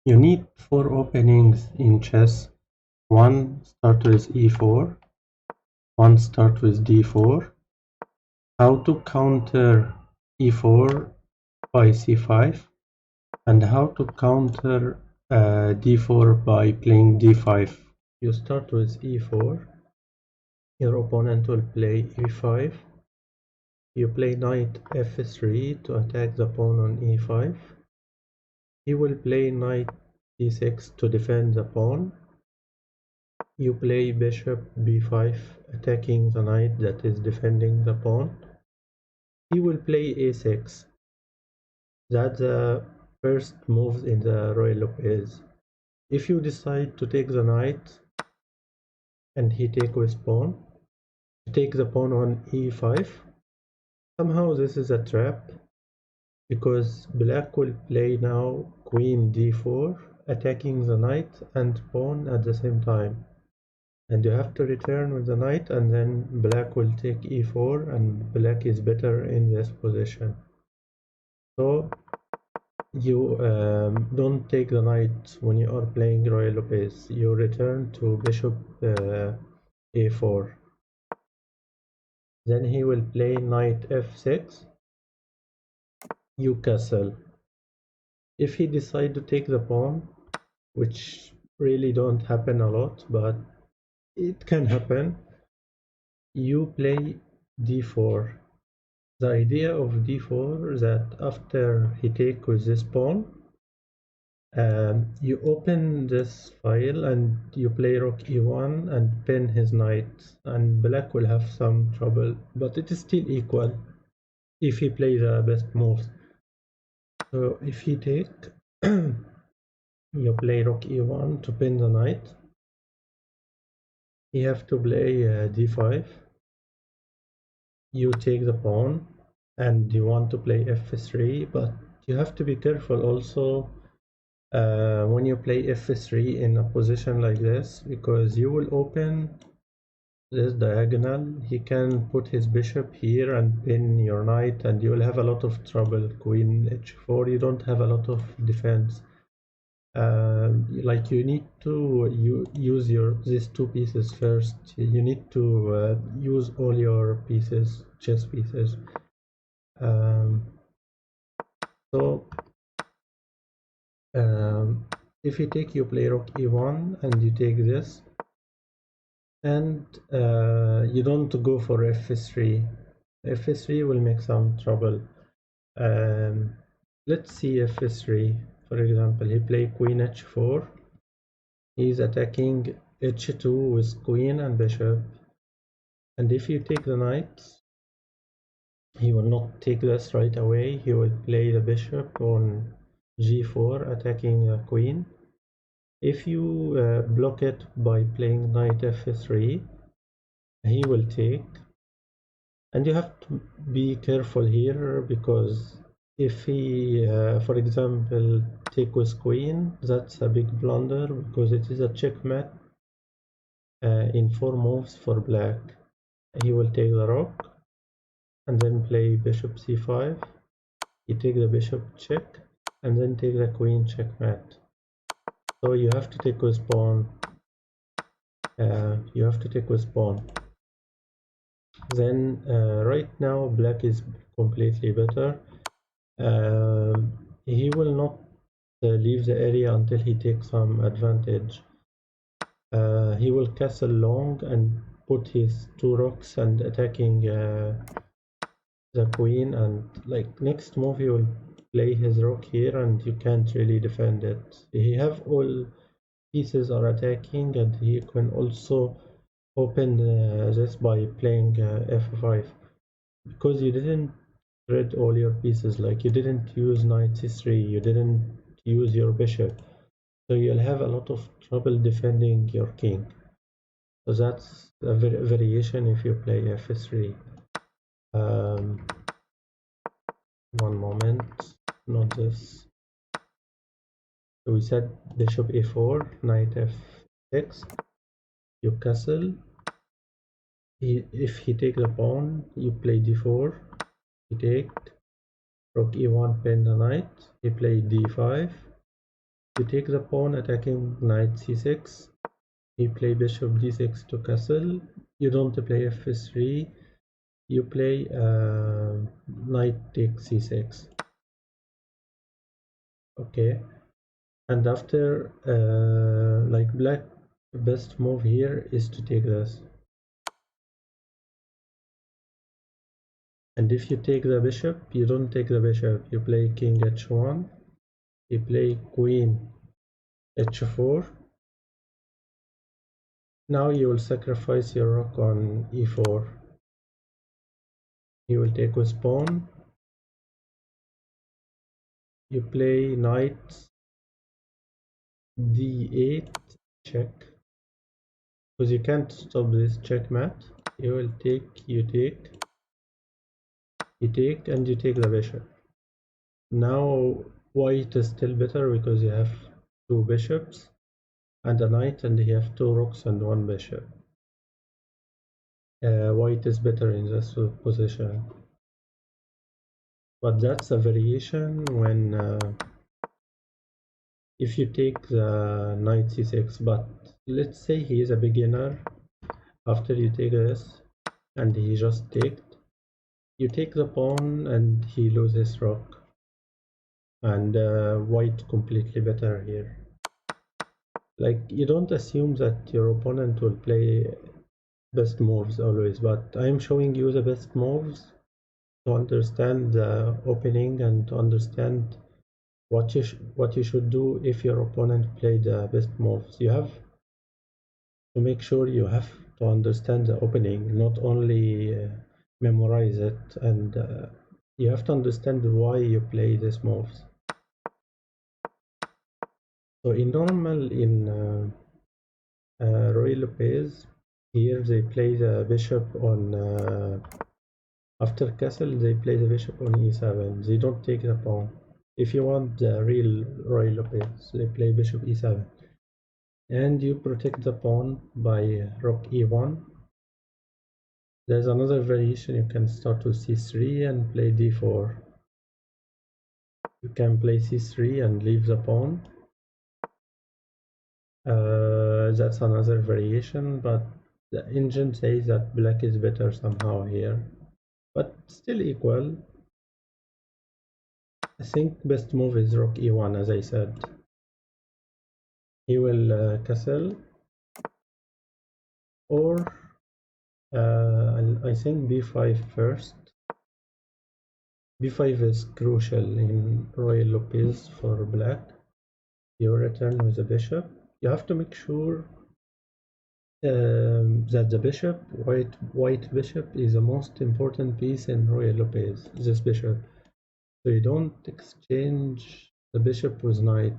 You need 4 openings in chess. One start with e4, one start with d4. How to counter e4 by c5, and how to counter d4 by playing d5. You start with e4. Your opponent will play e5. You play knight f3 to attack the pawn on e5. He will play knight d6 to defend the pawn. You play bishop b5, attacking the knight that is defending the pawn. He will play a6. That's the first move in the Ruy Lopez. If you decide to take the knight and he take with pawn, take the pawn on e5. Somehow this is a trap, because black will play now queen d4, attacking the knight and pawn at the same time. And you have to return with the knight, and then black will take e4, and black is better in this position. So you don't take the knight when you are playing Ruy Lopez. You return to bishop a4. Then he will play knight f6. You castle. If he decide to take the pawn, which really don't happen a lot, but it can happen, you play d4. The idea of d4 is that after he take with this pawn, you open this file and you play rook e1 and pin his knight, and black will have some trouble, but it is still equal if he plays the best moves. So if he take, you play rook e1 to pin the knight. You have to play d5. You take the pawn and you want to play f3, but you have to be careful also when you play f3 in a position like this, because you will open this diagonal. He can put his bishop here and pin your knight, and you will have a lot of trouble. Queen h4, you don't have a lot of defense. Like you need to use these two pieces first. You need to use all your pieces, chess pieces. If you take, you play rook e1 and you take this, and you don't go for f3. f3 will make some trouble. Let's see f3. For example, he play queen h4. He's attacking h2 with queen and bishop. And if you take the knight, he will not take this right away. He will play the bishop on g4, attacking the queen. If you block it by playing knight f3, he will take. And you have to be careful here, because if he, for example, take with queen, that's a big blunder, because it is a checkmate in 4 moves for black. He will take the rook and then play bishop c5. You take the bishop check and then take the queen checkmate. So you have to take with pawn. Then right now black is completely better. He will not leave the area until he takes some advantage. He will castle long and put his 2 rooks and attacking the queen, and like next move he will play his rook here and you can't really defend it. He have all pieces are attacking, and he can also open this by playing f5, because you didn't read all your pieces. Like you didn't use knight c3, you didn't use your bishop, so you'll have a lot of trouble defending your king. So that's a variation if you play f3. One moment, not this. So we said bishop a4, knight f6, you castle. If he take the pawn, you play d4, he take, rook e1 pin the knight, he play d5, You take the pawn, attacking knight c6. He play bishop d6 to castle. You don't play f3. You play knight takes c6. Okay, and after like black, best move here is to take this. And if you take the bishop, you don't take the bishop. You play king h1. You play queen h4. Now you will sacrifice your rook on e4. You will take with pawn. You play knight d8 check, because you can't stop this checkmate. You will take, you take, and you take the bishop. Now white is still better because you have two bishops and a knight, and you have two rooks and one bishop. White is better in this position, but that's a variation when if you take the knight c6. But let's say he is a beginner. After you take this and he just takes, you take the pawn and he loses rook, and white completely better here. Like, you don't assume that your opponent will play best moves always, but I'm showing you the best moves to understand the opening and to understand what you should do if your opponent played the best moves. You have to make sure you have to understand the opening, not only memorize it, and you have to understand why you play these moves. So in normal, in Ruy Lopez, here they play the bishop on after castle, they play the bishop on e7. They don't take the pawn. If you want the real Ruy Lopez, they play bishop e7. And you protect the pawn by rook e1. There's another variation. You can start with c3 and play d4. You can play c3 and leave the pawn. That's another variation, but the engine says that black is better somehow here, but still equal. I think best move is rook e1, as I said. He will castle, or I think b5 first. b5 is crucial in Ruy Lopez for black. You return with the bishop. You have to make sure that the bishop, white bishop, is the most important piece in Ruy Lopez, this bishop. So you don't exchange the bishop with knight,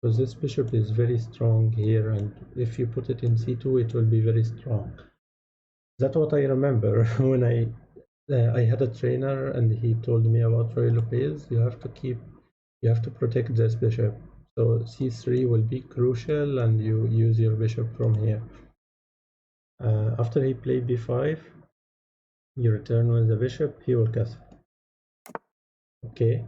because this bishop is very strong here, and if you put it in c2, it will be very strong. That's what I remember when I had a trainer and he told me about Ruy Lopez. You have to protect this bishop. So c3 will be crucial, and you use your bishop from here. After he played b5, you return with the bishop, he will castle. Okay.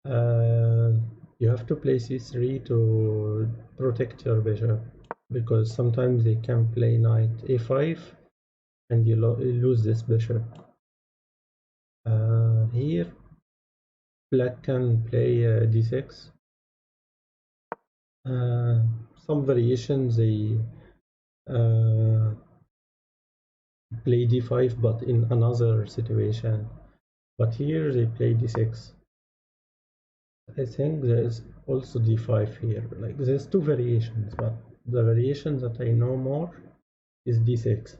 You have to play c3 to protect your bishop, because sometimes they can play knight a5 and you lose this bishop. Here, black can play d6. Some variations, they play d5, but in another situation. But here they play d6. I think there's also d5 here. Like, there's two variations, but the variation that I know more is d6.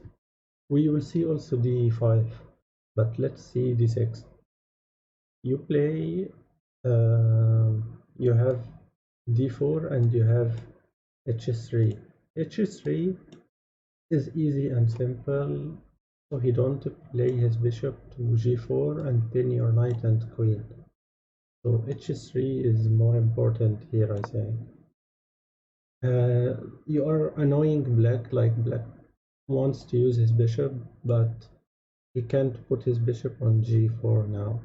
We will see also d5, but let's see d6. You play, you have d4 and you have h3. h3 is easy and simple, so he don't play his bishop to g4 and pin your knight and queen. So h3 is more important here, I think. You are annoying black, like black wants to use his bishop, but he can't put his bishop on g4 now.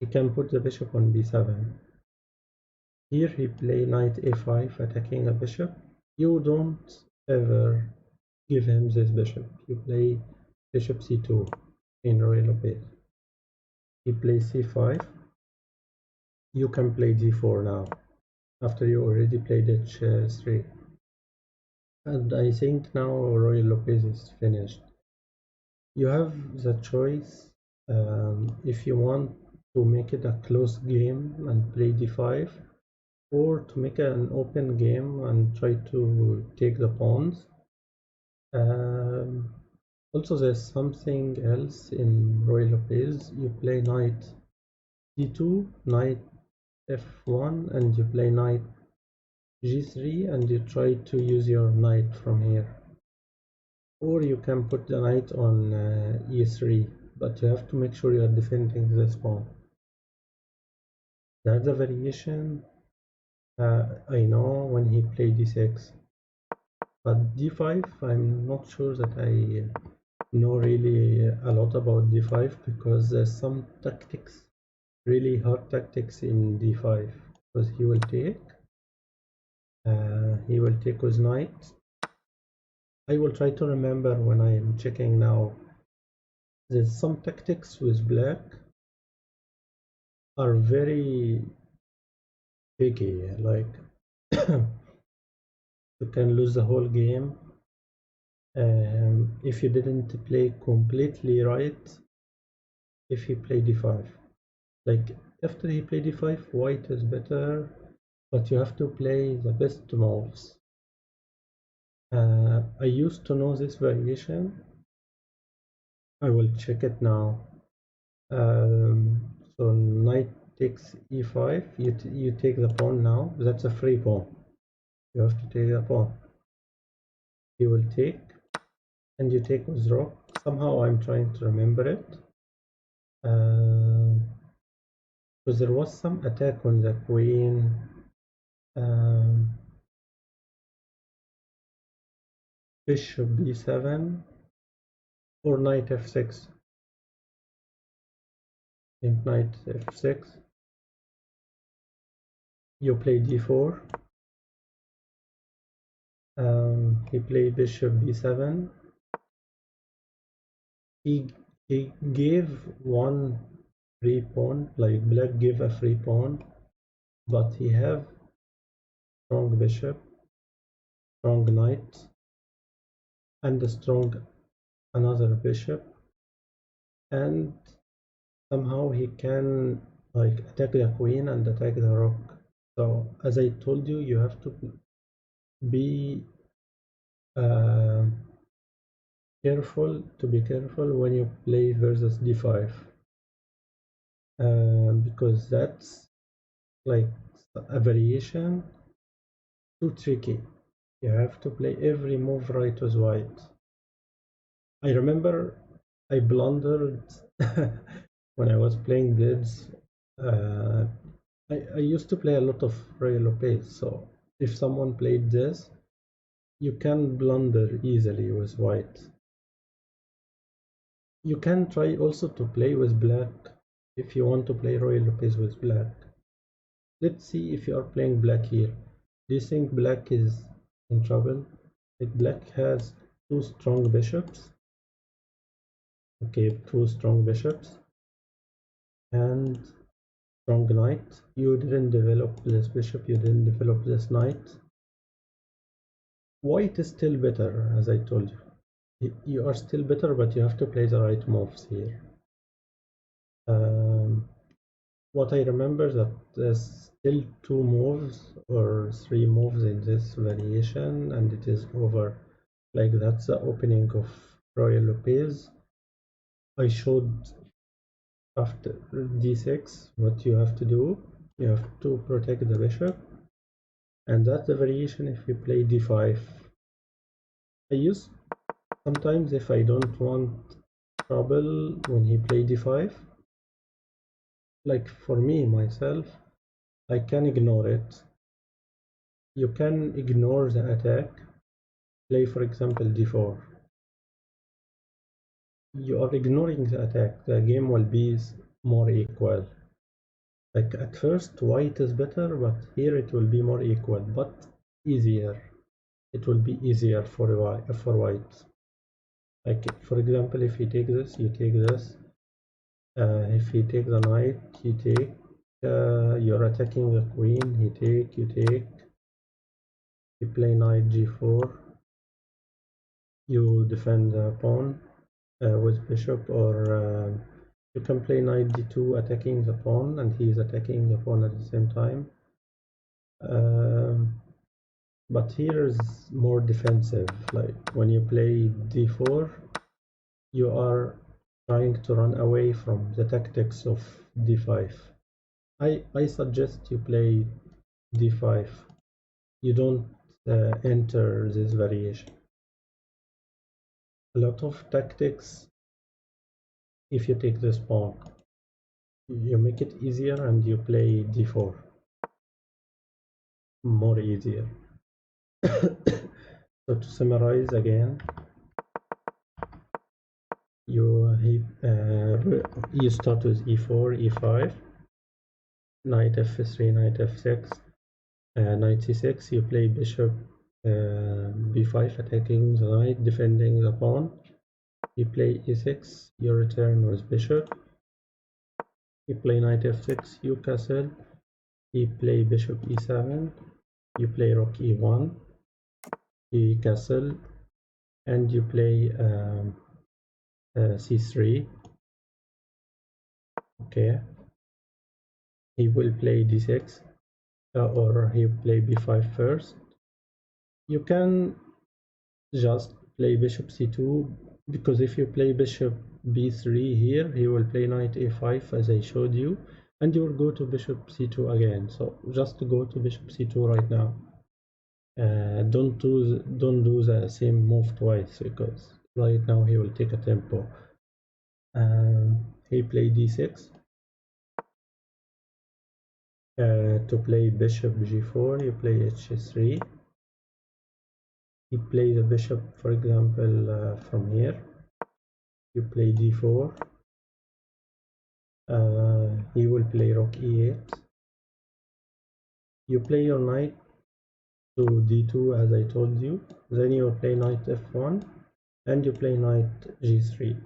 He can put the bishop on b7. Here he play knight a5 attacking a bishop. You don't ever give him this bishop. You play bishop c2 in Ruy Lopez. He plays c5. You can play d4 now, after you already played h3. And I think now Ruy Lopez is finished. You have the choice if you want to make it a close game and play d5, or to make an open game and try to take the pawns. Also, there's something else in Ruy Lopez. You play knight d2, knight f1, and you play knight g3, and you try to use your knight from here. Or you can put the knight on e3, but you have to make sure you are defending this pawn. That's a variation I know when he played d6. But d5, I'm not sure that I know really a lot about d5, because there's some tactics, really hard tactics in d5. Because he will take with knight. I will try to remember when I am checking now. There's some tactics with black are very picky, like you can lose the whole game if you didn't play completely right. If he played d5, like after he played d5, white is better, but you have to play the best moves. I used to know this variation. I will check it now. So knight takes e5. You take the pawn now. That's a free pawn. You have to take the pawn. He will take, and you take with rook. Somehow I'm trying to remember it. Because there was some attack on the queen. Bishop b7 or knight f6. In knight f6. You play d4. He played bishop b7. He gave one free pawn, like black gave a free pawn, but he have strong bishop, strong knight, and a strong another bishop, and somehow he can like attack the queen and attack the rook. So as I told you, you have to be careful when you play versus d5, because that's like a variation too tricky. You have to play every move right with white. I remember I blundered when I was playing blitz. I used to play a lot of Ruy Lopez, so if someone played this, you can blunder easily with white. You can try also to play with black if you want to play Ruy Lopez with black. Let's see if you are playing black here. Do you think black is in trouble? Like black has two strong bishops. Okay, two strong bishops and strong knight. You didn't develop this bishop, you didn't develop this knight. White is still better, as I told you. You are still better, but you have to play the right moves here. What I remember that there's still two moves or three moves in this variation, and it is over. Like that's the opening of Ruy Lopez. I showed after d6 what you have to do. You have to protect the bishop, and that's the variation if you play d5. I use sometimes if I don't want trouble when he play d5, like for me myself, I can ignore it. You can ignore the attack, play for example d4. You are ignoring the attack, the game will be more equal. Like at first white is better, but here it will be more equal, but easier. It will be easier for white. Like for example, if you take this, you take this. If you take the knight, you take. You're attacking the queen. You take. You take. You play knight g4. You defend the pawn with bishop, or you can play knight d2 attacking the pawn, and he is attacking the pawn at the same time. But here is more defensive. Like when you play d4, you are trying to run away from the tactics of d5. I suggest you play d5. You don't enter this variation. A lot of tactics, if you take this pawn, you make it easier and you play d4. More easier. So to summarize again, you start with e4, e5, knight f3, knight f6, knight c6. You play bishop b5, attacking the knight, defending the pawn. You play e6, you return with bishop. You play knight f6, you castle. You play bishop e7. You play rook e1. You castle, and you play c3. Okay. He will play d6, or he will play b5 first. You can just play bishop c2, because if you play bishop b3 here, he will play knight a5 as I showed you, and you will go to bishop c2 again. So just go to bishop c2 right now. Don't do the same move twice, because right now he will take a tempo. He played d6. To play bishop g4, you play h3. He plays a bishop, for example, from here. You play d4. He will play rook e8. You play your knight to d2 as I told you. Then you play knight f1, and you play knight g3.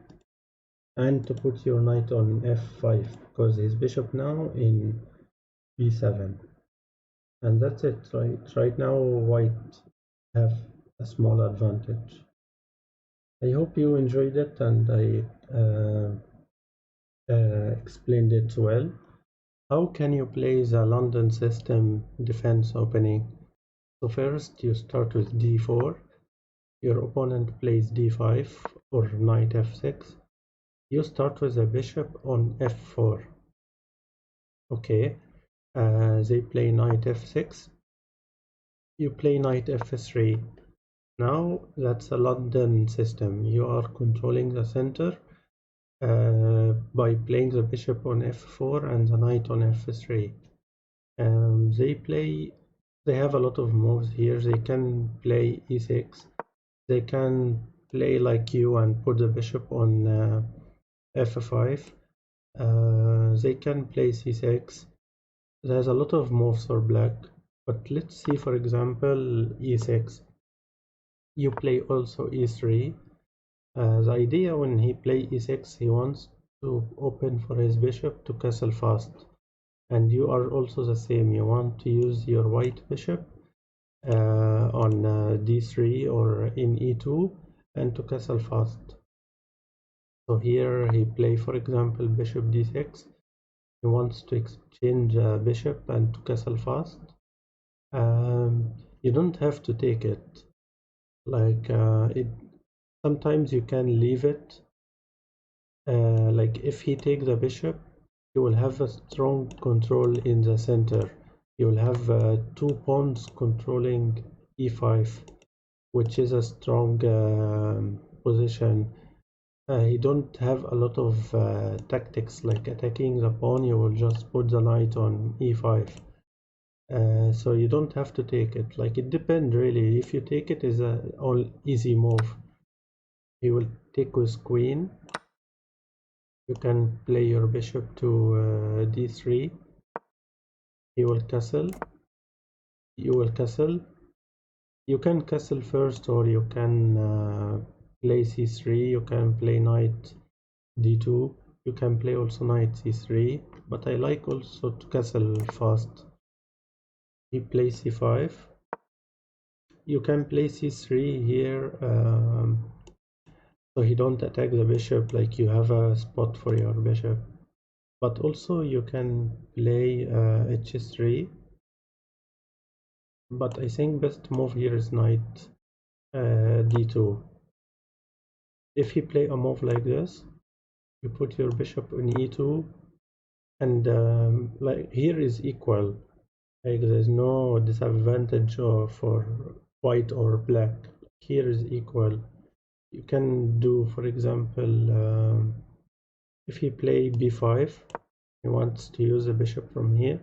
And to put your knight on f5, because his bishop now in b7. And that's it. Right now white have a small advantage. I hope you enjoyed it, and I explained it well. How can you play the London system defense opening? So first you start with d4. Your opponent plays d5 or knight f6. You start with a bishop on f4. Okay. They play knight f6. You play knight f3. Now that's a London system. You are controlling the center by playing the bishop on f4 and the knight on f3. They have a lot of moves here. They can play e6. They can play like you and put the bishop on f5. They can play c6. There's a lot of moves for black, but let's see, for example, e6. You play also e3. The idea when he play e6, he wants to open for his bishop to castle fast. And you are also the same. You want to use your white bishop on d3 or in e2 and to castle fast. So here he play, for example, bishop d6. He wants to exchange bishop and to castle fast. You don't have to take it. Like sometimes you can leave it. Like if he takes the bishop, you will have a strong control in the center. You will have 2 pawns controlling e5, which is a strong position. You don't have a lot of tactics like attacking the pawn. You will just put the knight on e5. So you don't have to take it. Like it depends really. If you take it, is a all easy move. He will take with queen. You can play your bishop to d3. He will castle. You will castle. You can castle first, or you can play c3. You can play knight d2. You can play also knight c3, but I like also to castle fast. He plays c5. You can play c3 here, so he don't attack the bishop, like you have a spot for your bishop. But also you can play h3, but I think best move here is knight d2. If he play a move like this, you put your bishop on e2, and like here is equal, like there's no disadvantage for white or black. Here is equal. You can do, for example, if he play b5, he wants to use the bishop from here,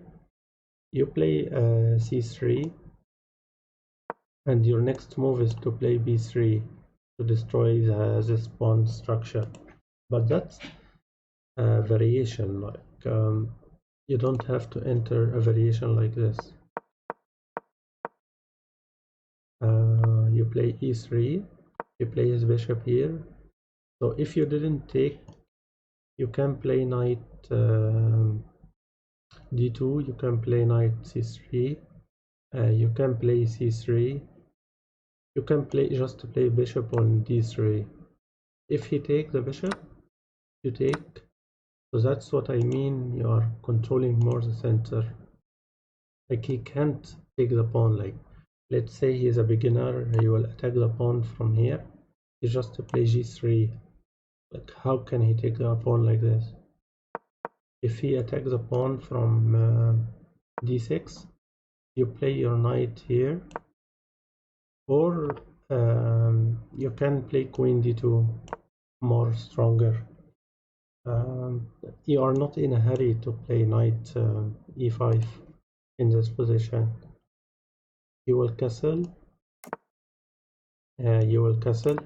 you play c3, and your next move is to play b3 to destroy this pawn structure. But that's a variation, like you don't have to enter a variation like this. You play e3, you play his bishop here. So if you didn't take, you can play knight d2, you can play knight c3, you can play c3, you can play just play bishop on d3. If he take the bishop, you take. So that's what I mean, you are controlling more the center. Like he can't take the pawn. Like let's say he is a beginner, he will attack the pawn from here. He just play g3. Like how can he take the pawn like this? If he attacks the pawn from d6, you play your knight here, or you can play queen d2, more stronger. You are not in a hurry to play knight e5 in this position. You will castle. You will castle.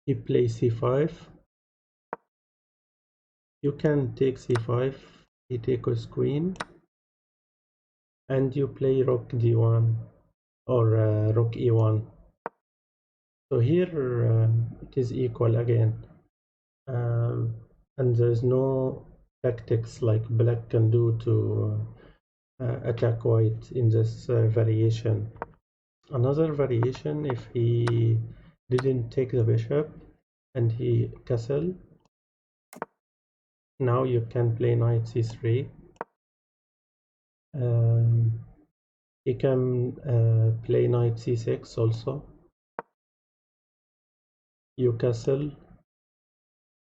He plays c5. You can take c5. He takes queen, and you play rook d1 or rook e1. So here it is equal again, and there's no tactics like black can do to attack white in this variation. Another variation, if he didn't take the bishop and he castle, now you can play knight c3. He can play knight c6 also. You castle,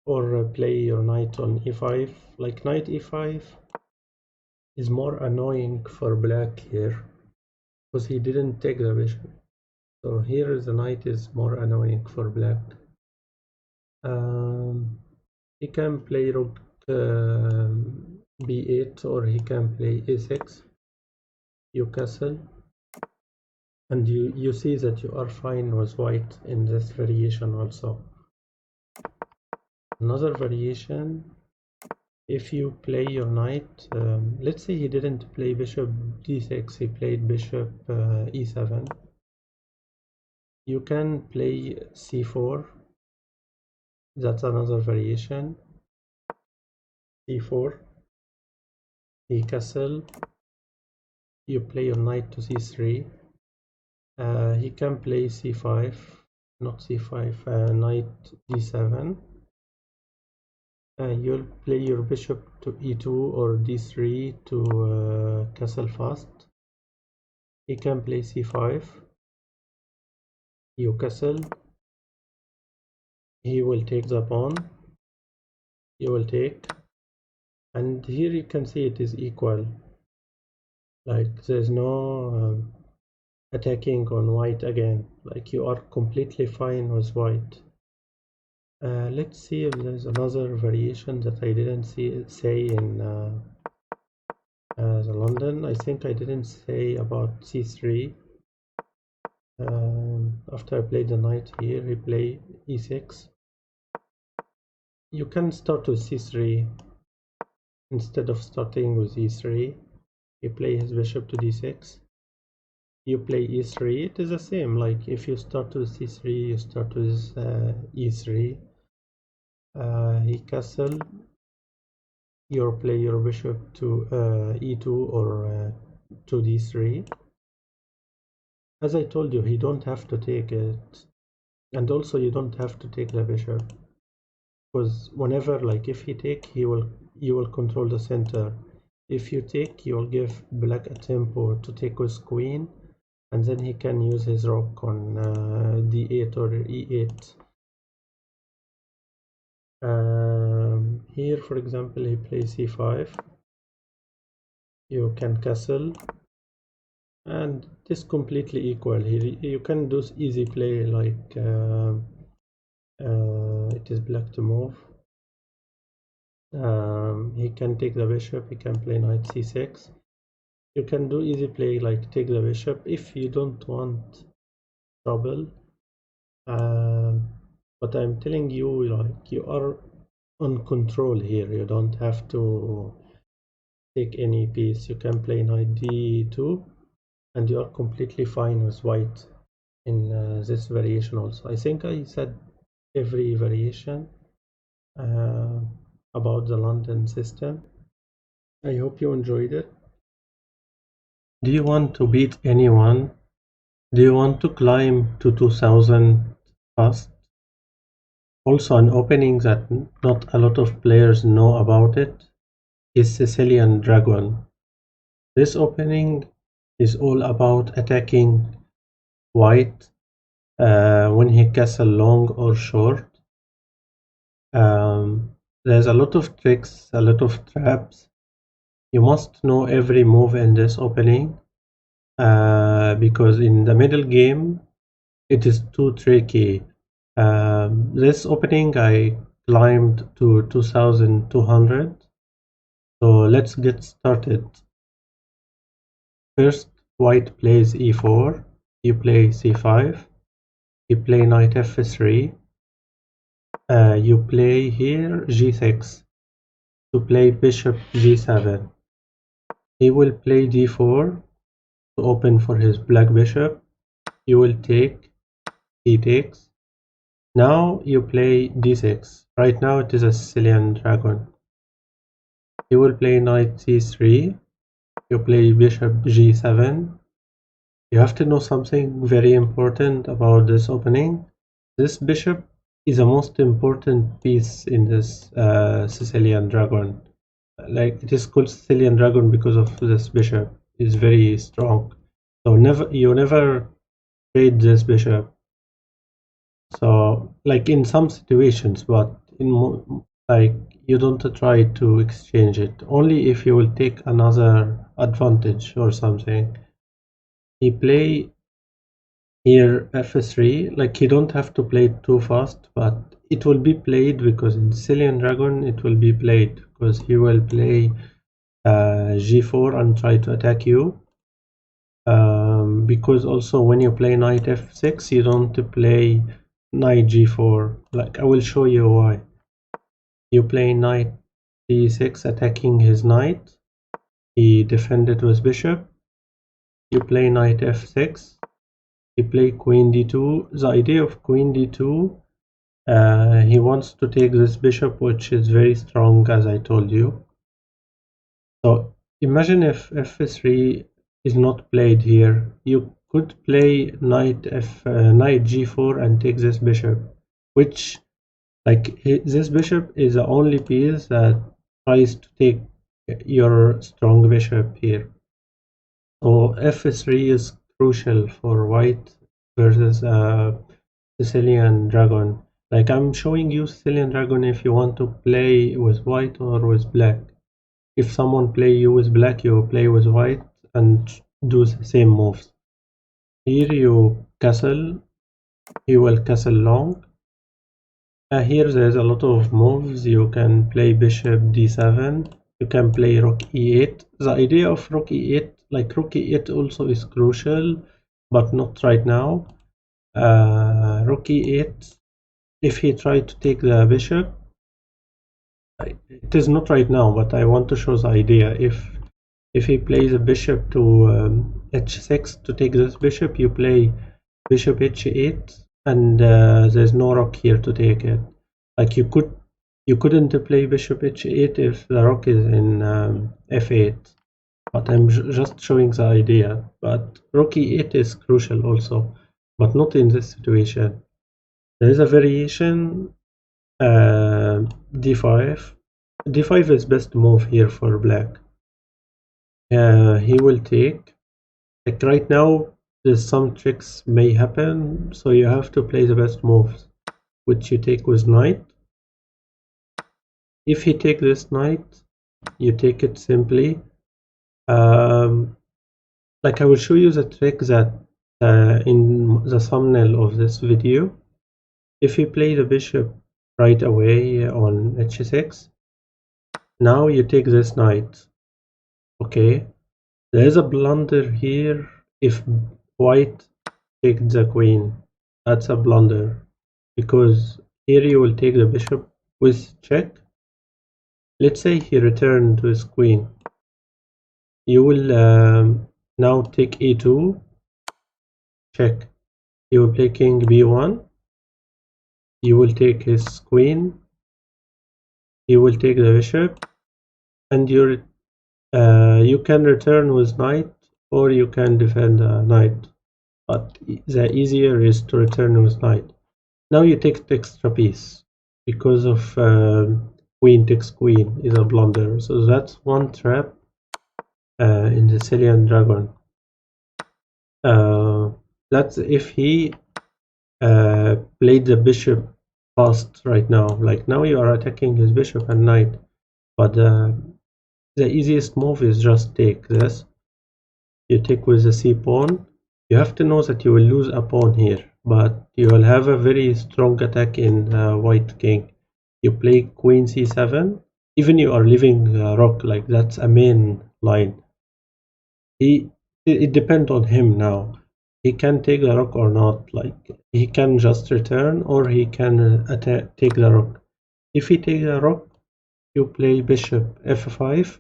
or play your knight on e5. Like knight e5 is more annoying for black here because he didn't take the bishop. So here the knight is more annoying for black. He can play rook b8, or he can play a6. You castle, and you see that you are fine with white in this variation also. Another variation, if you play your knight, let's say he didn't play bishop d6, he played bishop e7. You can play c4. That's another variation. c4. He castle. You play your knight to c3. He can play c5, not c5, knight d7. You'll play your bishop to e2 or d3 to castle fast. He can play c5. You castle. He will take the pawn. You will take. And here you can see it is equal. Like there's no attacking on white again. Like you are completely fine with white. Let's see if there's another variation that I didn't say in the London. I think I didn't say about c3. After I played the knight here, he play e6. You can start with c3 instead of starting with e3. You play his bishop to d6. You play e3. It is the same. Like if you start with c3, you start with e3. He castle. You play your bishop to e2 or to d3. As I told you, he don't have to take it, and also you don't have to take the bishop, because whenever, like if he take, you will control the center. If you take, you will give black a tempo to take with queen, and then he can use his rook on d8 or e8. Here, for example, he plays c5. You can castle, and it is completely equal. You can do easy play like it is black to move. He can take the bishop. He can play knight c6. You can do easy play like take the bishop if you don't want trouble. But I'm telling you, like you are on control here. You don't have to take any piece. You can play knight d2, and you are completely fine with white in this variation also. I think I said every variation about the London system. I hope you enjoyed it. Do you want to beat anyone? Do you want to climb to 2000 fast? Also, an opening that not a lot of players know about it is Sicilian Dragon. This opening is all about attacking white when he castle long or short. There's a lot of tricks, a lot of traps. You must know every move in this opening because in the middle game it is too tricky. This opening I climbed to 2200. So let's get started. First, white plays e4. You play c5. You play knight f3. You play here g6 to play bishop g7. He will play d4 to open for his black bishop. You will take. He takes. Now you play d6. Right now it is a Sicilian Dragon. You will play knight c3. You play bishop g7. You have to know something very important about this opening. This bishop is the most important piece in this Sicilian Dragon. Like it is called Sicilian Dragon because of this bishop. It's very strong. So you never trade this bishop. So like in some situations, but in like you don't try to exchange it. Only if you will take another advantage or something. He play here f3. Like he don't have to play it too fast, but it will be played because in Sicilian Dragon it will be played because he will play g4 and try to attack you. Because also when you play knight f6, you don't play knight g4. Like I will show you why. You play knight d6 attacking his knight. He defended with bishop. You play knight f6. You play queen d2. The idea of queen d2, he wants to take this bishop, which is very strong, as I told you. So imagine if f3 is not played here. You could play knight g4 and take this bishop, which like this bishop is the only piece that tries to take your strong bishop here. So f3 is crucial for white versus Sicilian Dragon. Like I'm showing you Sicilian Dragon if you want to play with white or with black. If someone play you with black, you play with white and do the same moves. Here you castle, you will castle long. Here there's a lot of moves. You can play bishop d7, you can play rook e8. The idea of rook e8, like rook e8 also is crucial, but not right now. Rook e8, if he tried to take the bishop, it is not right now, but I want to show the idea. If If he plays a bishop to h6 to take this bishop, you play bishop h8, and there's no rook here to take it. Like you couldn't play bishop h8 if the rook is in f8. But I'm just showing the idea. But rook e8 is crucial also, but not in this situation. There is a variation, d5. d5 is best move here for black. He will take. Like right now, there's some tricks may happen, so you have to play the best moves, which you take with knight. If he take this knight, you take it simply. Like I will show you the trick that in the thumbnail of this video. If you play the bishop right away on h6, now you take this knight. Okay, there is a blunder here. If white takes the queen, that's a blunder, because here you will take the bishop with check. Let's say he returned to his queen. You will now take e2, check. You will play king b1. You will take his queen. You will take the bishop, and you can return with knight, or you can defend a knight. But the easier is to return with knight. Now you take the extra piece because of queen takes queen is a blunder. So that's one trap in the Sicilian Dragon. That's if he played the bishop fast right now. Like now you are attacking his bishop and knight, but the easiest move is just take this. You take with the c pawn. You have to know that you will lose a pawn here, but you will have a very strong attack in white king. You play queen c7. Even you are leaving rook, like that's a main line. It depends on him now. He can take the rook or not. Like he can just return, or he can take the rook. If he takes the rook, you play bishop f5,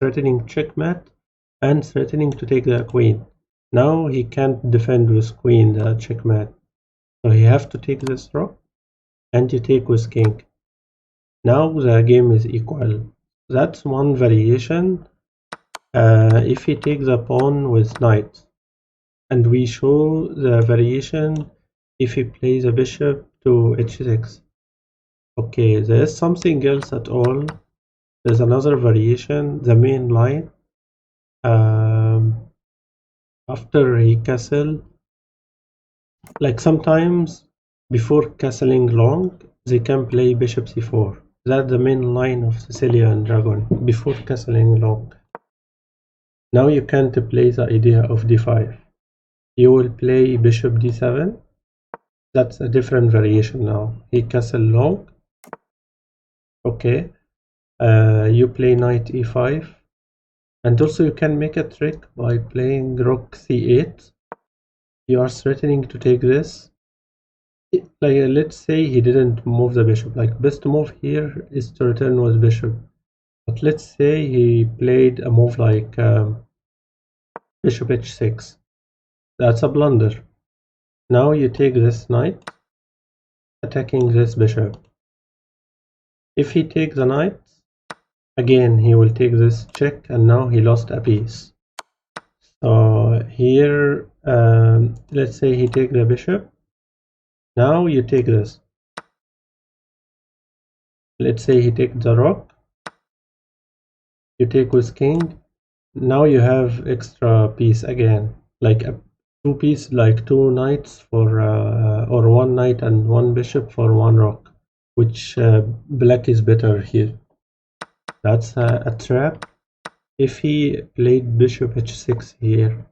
threatening checkmate and threatening to take the queen. Now he can't defend with queen the checkmate, so he have to take this rook, and you take with king. Now the game is equal. That's one variation. If he takes the pawn with knight, and we show the variation if he plays a bishop to h6. Okay, there is something else at all. There's another variation, the main line. After he castle, like sometimes before castling long, they can play bishop c4. That's the main line of Sicilian Dragon, before castling long. Now you can't play the idea of d5. You will play bishop d7. That's a different variation now. He castle long. Okay. You play knight e5. And also you can make a trick by playing rook c8. You are threatening to take this. Like let's say he didn't move the bishop. Like best move here is to return with bishop. But let's say he played a move like bishop h6. That's a blunder. Now you take this knight, attacking this bishop. If he takes the knight, again he will take this check, and now he lost a piece. So here, let's say he takes the bishop. Now you take this. Let's say he takes the rook. You take with king. Now you have extra piece again, like a two piece, like two knights for or one knight and one bishop for one rook, which black is better here. That's a trap. If he played bishop h6 here,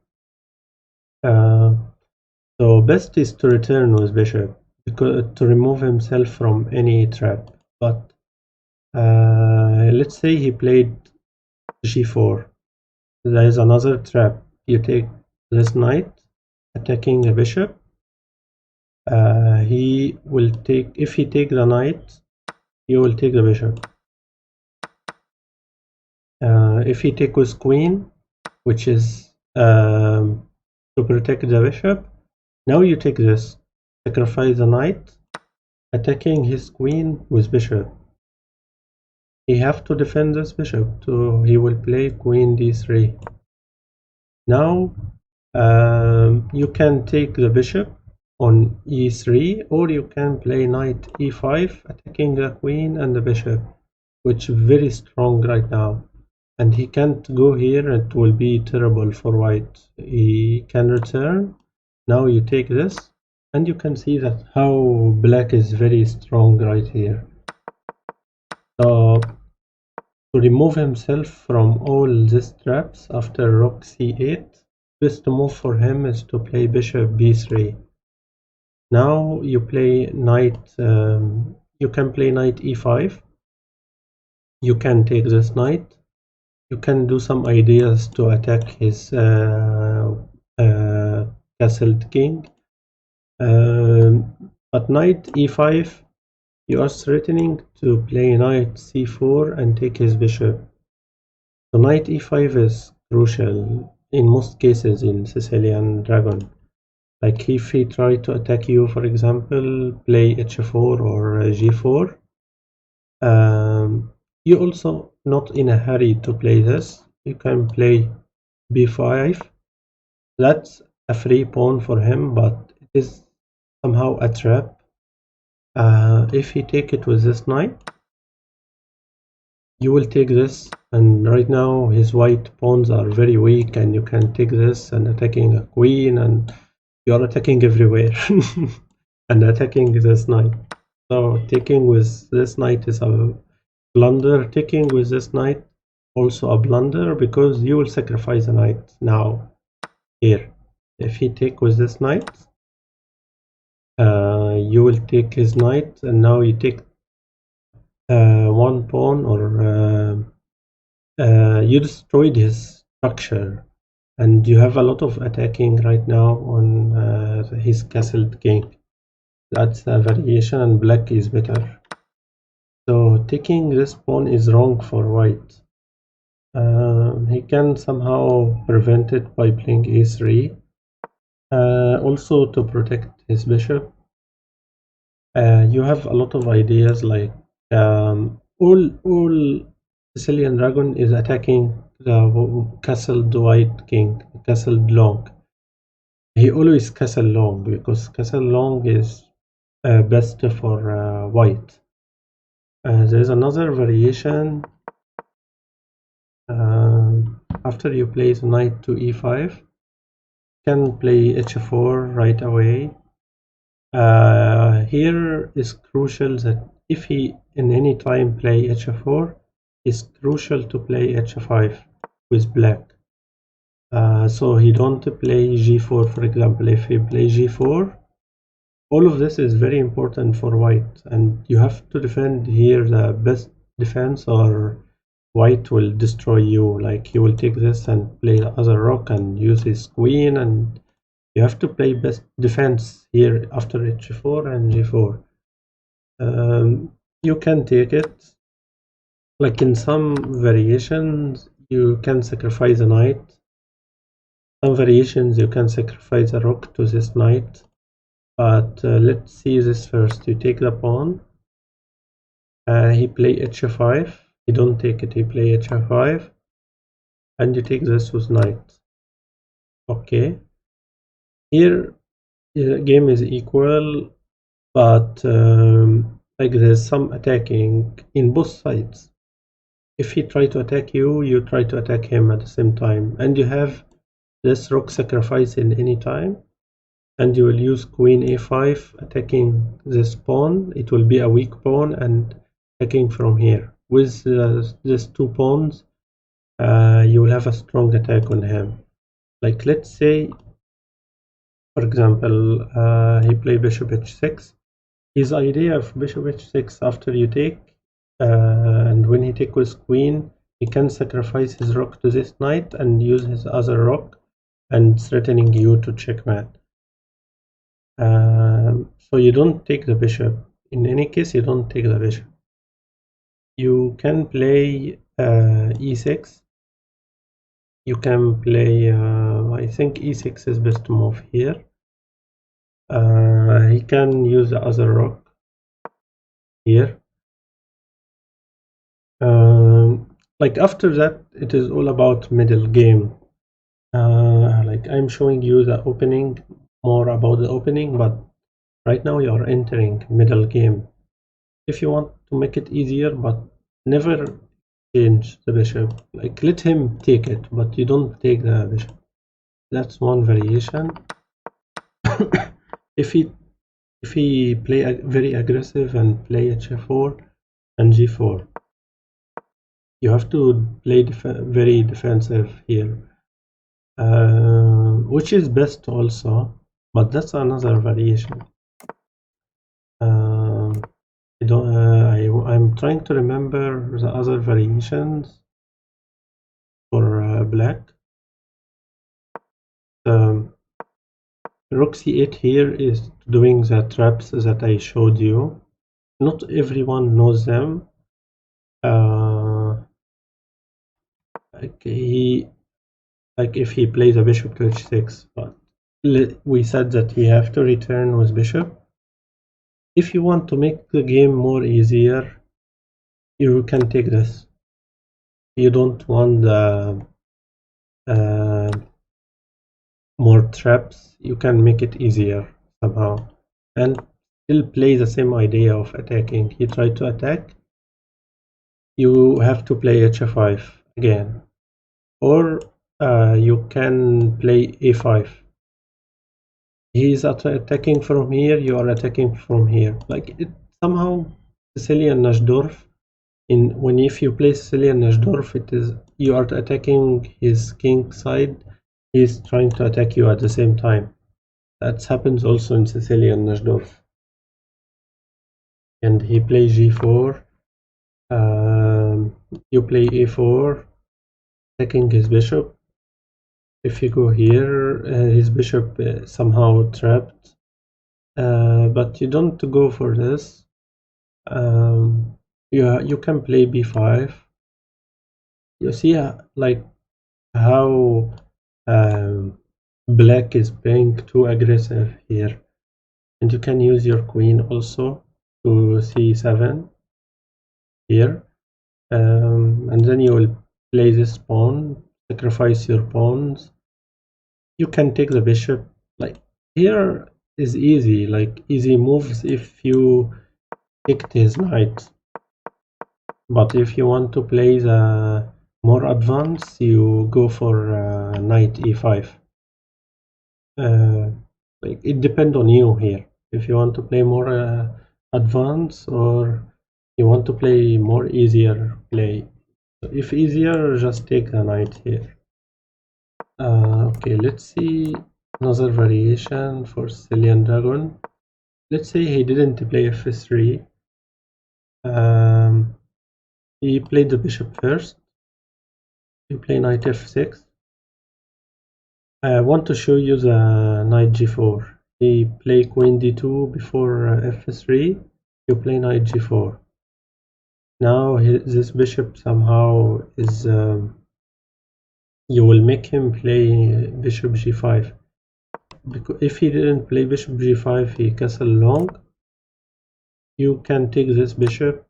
so best is to return with bishop, because to remove himself from any trap. But let's say he played g4. There is another trap. You take this knight, attacking a bishop. He will take, if he take the knight, you will take the bishop. If he take with queen, which is to protect the bishop, now you take this, sacrifice the knight, attacking his queen with bishop. He have to defend this bishop, so he will play queen d3. Now you can take the bishop on e3, or you can play knight e5, attacking the queen and the bishop, which is very strong right now. And he can't go here, it will be terrible for white. He can return. Now you take this, and you can see that how black is very strong right here. So to remove himself from all these traps after rook c8, best move for him is to play bishop b3. Now you play knight, you can play knight e5. You can take this knight. You can do some ideas to attack his castled king. But knight e5, you are threatening to play knight c4 and take his bishop. So knight e5 is crucial in most cases in Sicilian Dragon. Like if he try to attack you, for example, play h4 or g4. You also not in a hurry to play this. You can play b5. That's a free pawn for him, but it is somehow a trap. If he take it with this knight, you will take this, and right now his white pawns are very weak, and you can take this and attacking a queen, and you are attacking everywhere and attacking this knight. So taking with this knight is a blunder. Taking with this knight also a blunder, because you will sacrifice a knight now here. If he take with this knight, you will take his knight, and now you take one pawn, or you destroyed his structure, and you have a lot of attacking right now on his castled king. That's a variation, and black is better. So taking this pawn is wrong for white. He can somehow prevent it by playing a3, also to protect his bishop. You have a lot of ideas, like all Sicilian Dragon is attacking the castled white king, castled long. He always castle long, because castle long is best for white. There's another variation. After you place knight to e5, you can play h4 right away. Here is crucial that if he in any time play h4, it's crucial to play h5 with black. So he don't play g4, for example. If he play g4, all of this is very important for white, and you have to defend here the best defense, or white will destroy you. Like he will take this and play the other rook and use his queen, and you have to play best defense here after h4 and g4. You can take it. Like in some variations, you can sacrifice a knight. Some variations you can sacrifice a rook to this knight. But let's see this first. You take the pawn. He play h5. You don't take it. He play h5, and you take this with knight. Okay. Here, the game is equal, but like there's some attacking in both sides. If he try to attack you, you try to attack him at the same time, and you have this rook sacrifice in any time, and you will use queen a5 attacking this pawn. It will be a weak pawn, and attacking from here with these two pawns, you will have a strong attack on him. Like let's say, for example, he play bishop h6. His idea of bishop h6, after you take, and when he take with queen, he can sacrifice his rook to this knight and use his other rook, and threatening you to checkmate. So you don't take the bishop. In any case, you don't take the bishop. You can play e6. You can play, I think e6 is best move here. He can use the other rook here. Like after that, it is all about middle game. Like I'm showing you the opening, more about the opening, but right now you are entering middle game. If you want to make it easier, but never change the bishop. Like let him take it, but you don't take the bishop. That's one variation. if he play very aggressive and play h4 and g4, you have to play very defensive here, which is best also, but that's another variation. I'm trying to remember the other variations for black. Rook c8 here is doing the traps that I showed you. Not everyone knows them. Like if he plays a bishop to h6, but we said that he have to return with bishop. If you want to make the game more easier, you can take this. You don't want the more traps, you can make it easier somehow and still play the same idea of attacking. He tried to attack, you have to play h5 again, or you can play a5. He is attacking from here, you are attacking from here. Like it somehow Sicilian Najdorf. If you play Sicilian Najdorf, it is you are attacking his king side. He's trying to attack you at the same time. That happens also in Sicilian Najdorf. And he plays g4. You play a4, attacking his bishop. If you go here, his bishop somehow trapped. But you don't go for this. You can play b5. You see like how black is being too aggressive here, and you can use your queen also to c7 here, and then you will play this pawn, sacrifice your pawns. You can take the bishop. Like here is easy, like easy moves if you picked his knight, but if you want to play the more advanced, you go for knight e5. Like it depends on you here. If you want to play more advanced, or you want to play more easier play. So if easier, just take the knight here. Okay, let's see another variation for Sicilian Dragon. Let's say he didn't play f3. He played the bishop first. You play knight f6. I want to show you the knight g4. He play queen d2 before f3. You play knight g4. Now this bishop somehow is you will make him play bishop g5, because if he didn't play bishop g5, he castle long. You can take this bishop,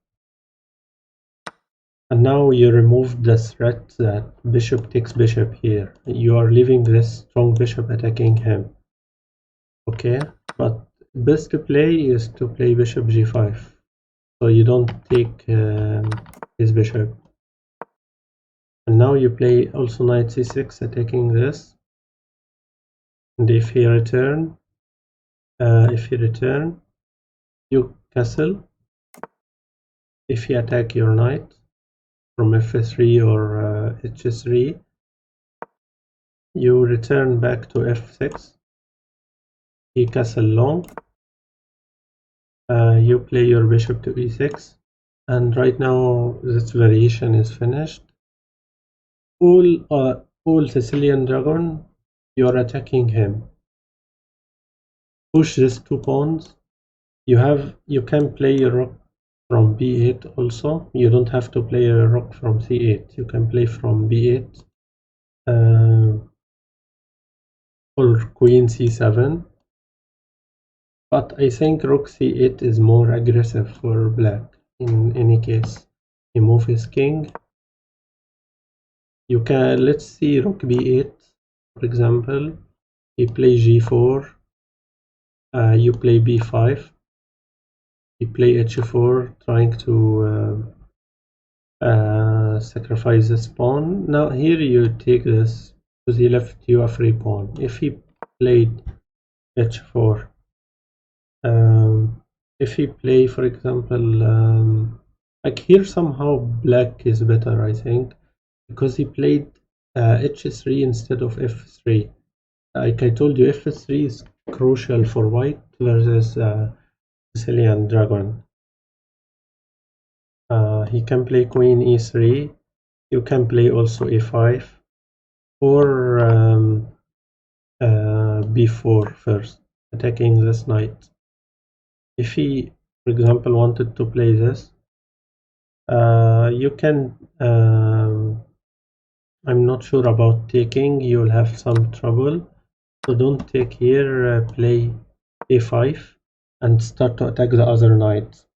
and now you remove the threat that bishop takes bishop here. You are leaving this strong bishop attacking him. Okay, but best play is to play bishop g5, so you don't take his bishop. And now you play also knight c6 attacking this, and if he return, you castle. If he attack your knight from f3 or h3, you return back to f6. He castle long. You play your bishop to e6, and right now this variation is finished. All Sicilian Dragon, you are attacking him. Push these two pawns. You can play your rook from b8 also. You don't have to play a rook from c8. You can play from b8 or queen c7. But I think rook c8 is more aggressive for black in any case. He moves his king. You can, let's see rook b8, for example. He plays g4. You play b5. You play h4, trying to sacrifice this pawn. Now here you take this because he left you a free pawn. If he played h4, if he play, for example, like here somehow black is better, I think, because he played h3 instead of f3. Like I told you, f3 is crucial for white versus Sicilian Dragon. He can play queen e3. You can play also a5 or b4 first, attacking this knight. If he, for example, wanted to play this, you can. I'm not sure about taking. You'll have some trouble, so don't take here. Play a5 and start to attack the other knight.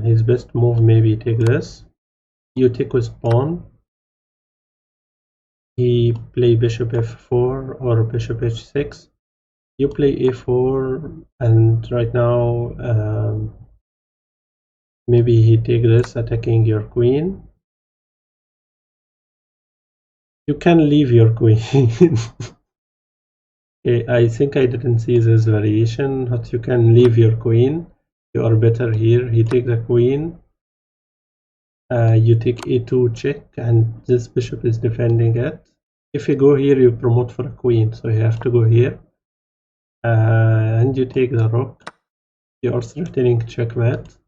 His best move maybe take this. You take with pawn. He play bishop f4 or bishop h6. You play a4, and right now maybe he take this, attacking your queen. You can leave your queen. Okay, I think I didn't see this variation, but you can leave your queen. You are better here. He take the queen. You take a2 check, and this bishop is defending it. If you go here, you promote for a queen, so you have to go here. And you take the rook. You are threatening checkmate.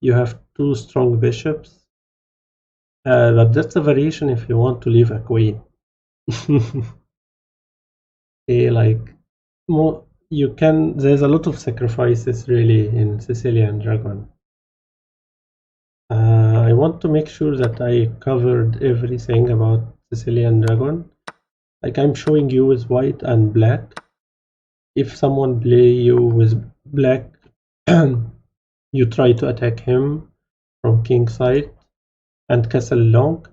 You have two strong bishops. But that's a variation if you want to leave a queen. Okay, like more, you can. There's a lot of sacrifices really in Sicilian Dragon. I want to make sure that I covered everything about Sicilian Dragon. Like I'm showing you with white and black. If someone play you with black, you try to attack him from king side and castle long.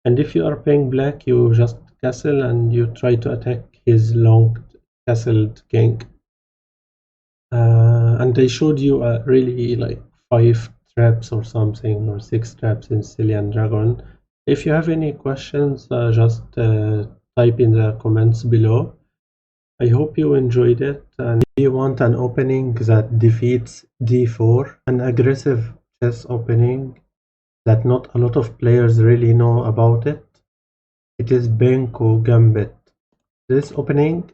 And if you are playing black, you just castle and you try to attack his long castled king. And I showed you really like 5 traps or something, or 6 traps in Sicilian Dragon. If you have any questions, just type in the comments below. I hope you enjoyed it. And if you want an opening that defeats d4, an aggressive chess opening that not a lot of players really know about it, it is Benko Gambit. This opening,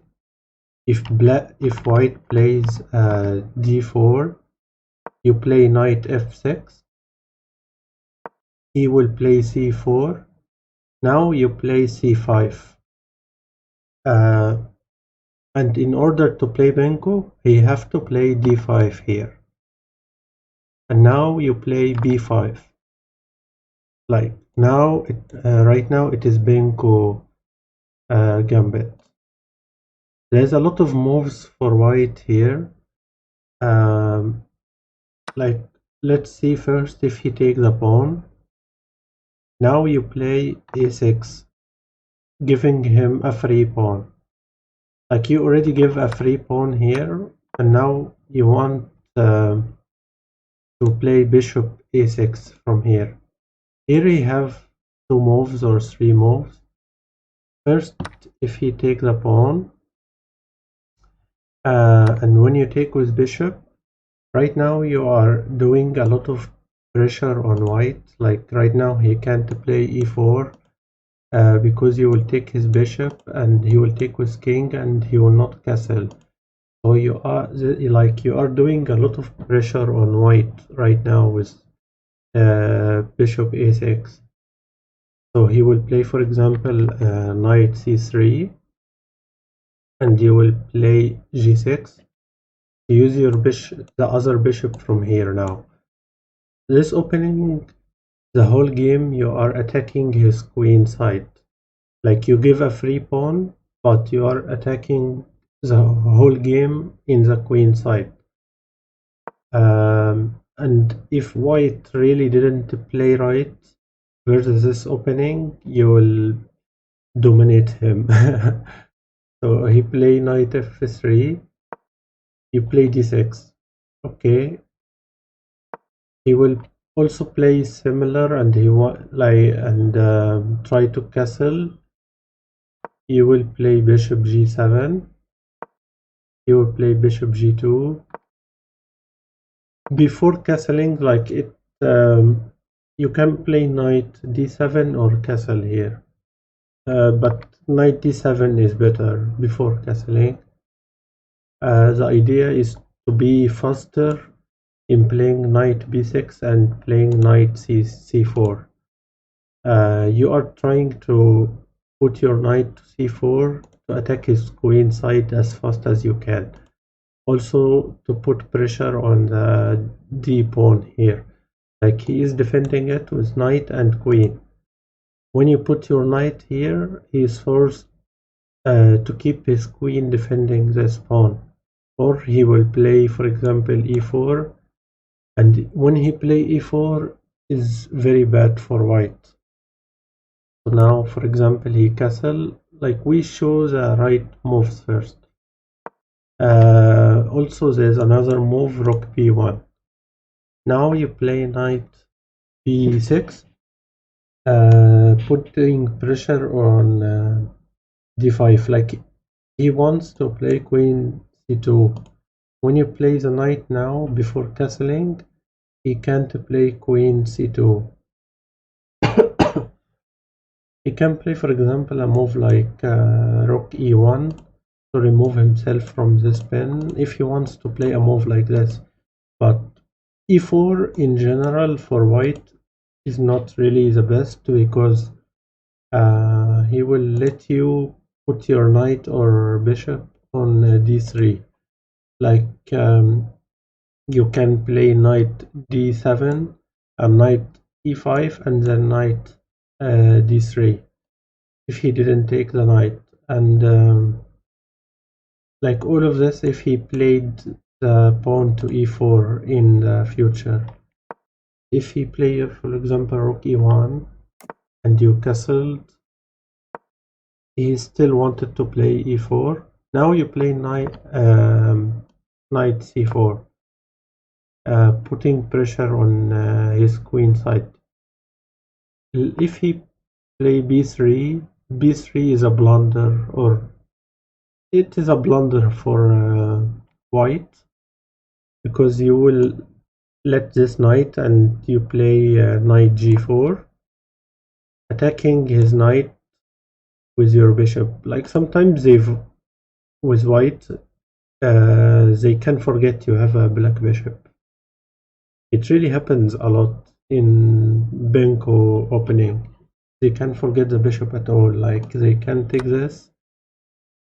if white plays d4, you play knight f6. He will play c4. Now you play c5. And in order to play Benko, he have to play d5 here. And now you play b5. Like now, right now it is Benko Gambit. There's a lot of moves for white here. Like let's see first if he takes the pawn. Now you play a6, giving him a free pawn. Like you already give a free pawn here, and now you want to play bishop a6 from here. Here you have 2 moves or 3 moves. First, if he takes the pawn, and when you take with bishop, right now you are doing a lot of pressure on white. Like right now he can't play e4 because you will take his bishop and he will take with king and he will not castle. So you are doing a lot of pressure on white right now with bishop a6. So he will play, for example, knight c3, and you will play g6. use your bishop, the other bishop from here now. This opening, the whole game you are attacking his queen side. Like you give a free pawn, but you are attacking the whole game in the queen side. And if white really didn't play right versus this opening, you will dominate him. So he play knight f3, you play d6. Okay, he will also play similar, and he try to castle. You will play bishop g7. You will play bishop g2. Before castling, like it, you can play knight d7 or castle here. But knight d7 is better before castling. The idea is to be faster in playing knight b6 and playing knight c4. You are trying to put your knight to c4 to attack his queen side as fast as you can. Also to put pressure on the d pawn here. Like he is defending it with knight and queen. When you put your knight here, he is forced to keep his queen defending this pawn. Or he will play, for example, e4. And when he play e4 is very bad for white. So now, for example, he castle. Like we show the right moves first. Also, there's another move, rook b1. Now you play knight b6, putting pressure on d5. Like he wants to play queen c2. When you play the knight now before castling, he can't play queen c2. He can play, for example, a move like rook e1 to remove himself from this pin if he wants to play a move like this. But e4 in general for white is not really the best because he will let you put your knight or bishop on d3. Like you can play knight d7 and knight e5 and then knight d3 if he didn't take the knight. And like all of this if he played the pawn to e4 in the future. If he played, for example, rook e1 and you castled, he still wanted to play e4. Now you play knight c4, putting pressure on his queen side. If he play b3, b3 is a blunder, or it is a blunder for white, because you will let this knight and you play knight g4, attacking his knight with your bishop. Like sometimes with white, they can forget you have a black bishop. It really happens a lot in Benko opening. They can't forget the bishop at all. Like they can take this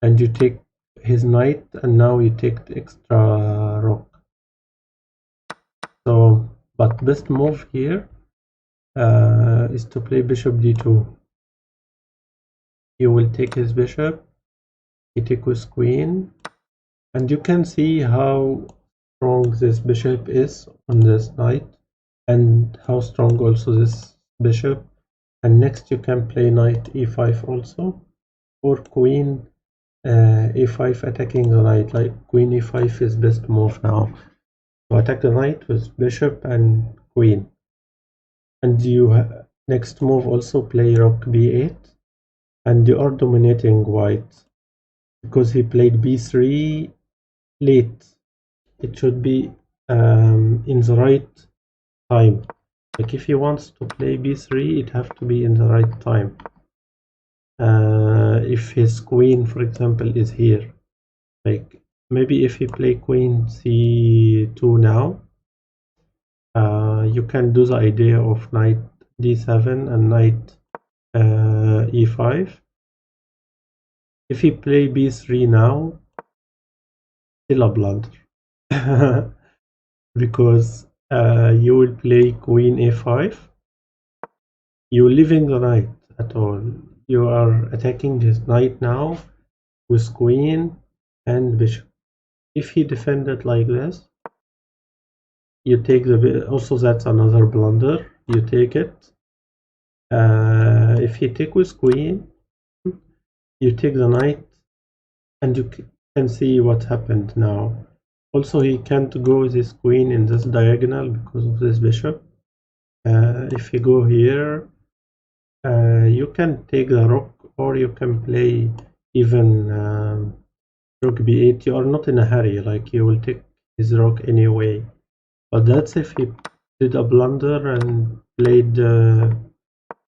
and you take his knight and now you take the extra rook. So, but best move here is to play bishop d2. You will take his bishop, he take with queen, and you can see how strong this bishop is on this knight and how strong also this bishop. And next you can play knight e5 also, or queen a5 attacking the knight. Like queen e5 is best move now. So attack the knight with bishop and queen. And you next move also play rook b8, and you are dominating white because he played b3 late. It should be in the right time. Like if he wants to play b3, it have to be in the right time. If his queen, for example, is here, like maybe if he play queen c2 now, you can do the idea of knight d7 and knight e5. If he play b3 now, still a blunder. because you will play queen a5. You're leaving the knight at all. You are attacking his knight now with queen and bishop. If he defended like this, you take the also that's another blunder. You take it. If he take with queen, you take the knight, and you can see what happened now. Also, he can't go with his queen in this diagonal because of this bishop. If you go here, you can take the rook, or you can play even rook b8. You are not in a hurry, like you will take his rook anyway. But that's if he did a blunder and played